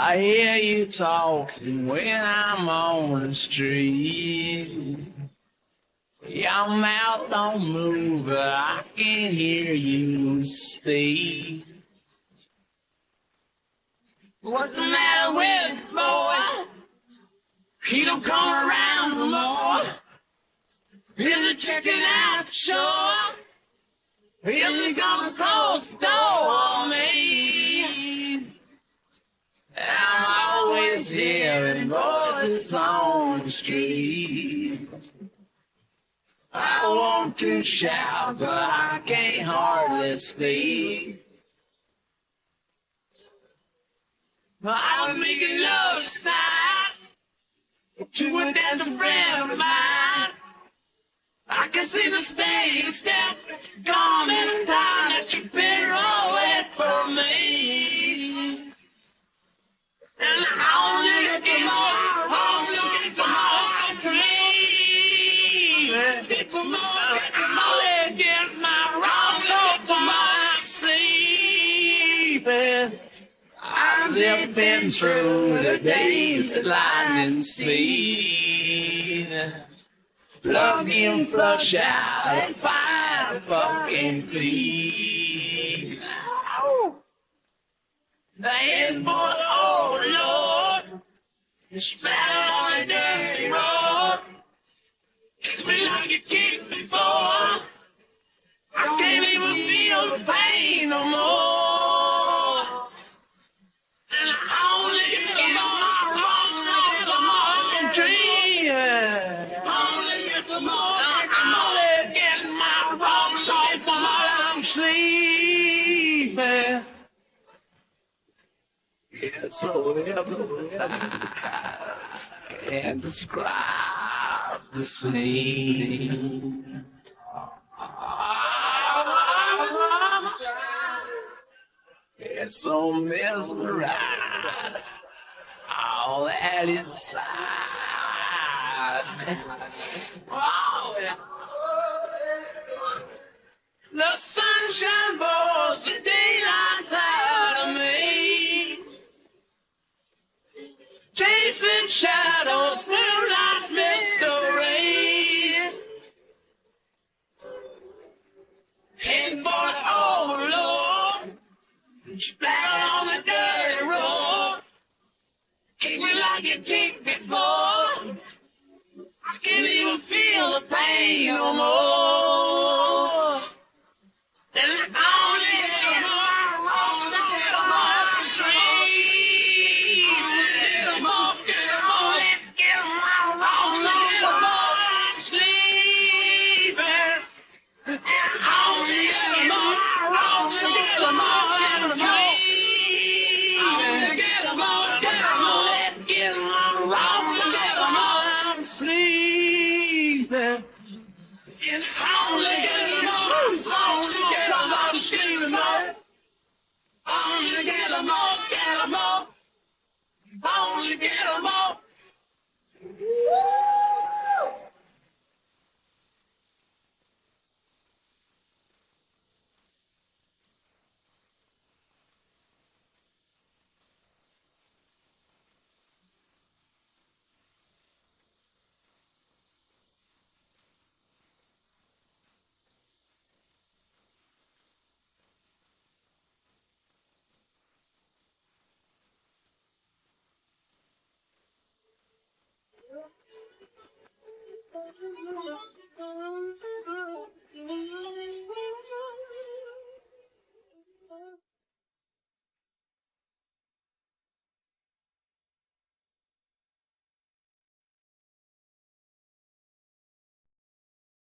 I hear you talking when I'm on the street. Your mouth don't move, but I can hear you speak. What's the matter with the boy? He don't come around no more. Is he checking out the shore? Is he gonna close the door on me? I'm always hearing voices on the street. I want to shout, but I can't hardly speak. I was making love inside to a dancing friend of mine. I can see the stage step coming down that you better always for me. And I only get some more, only get some more dreams. Get some more, only get my wrong so my sleeping. I'm zipping through the days at lightning speed. Plug in, flush out, and fire fucking feed. The headboard, oh Lord, you splatter on a dirty road. Kick me like you kicked before. I can't even feel the pain no more. And I only get my dream. Only get some more. I'm only getting my rocks off while I'm sleeping. It's so heavy, I can't describe the scene. It's so mesmerized, all that inside. The sunshine pours the daylight out of me. Chasing shadows, moonlight mystery. Heading for the overlord. Splatter on the dirty road. Kick me like you kicked before. I can't even feel the pain no more. And I only get more dreams. Get more, get more sleeping. And I only get more dreams. Sleeping in howling.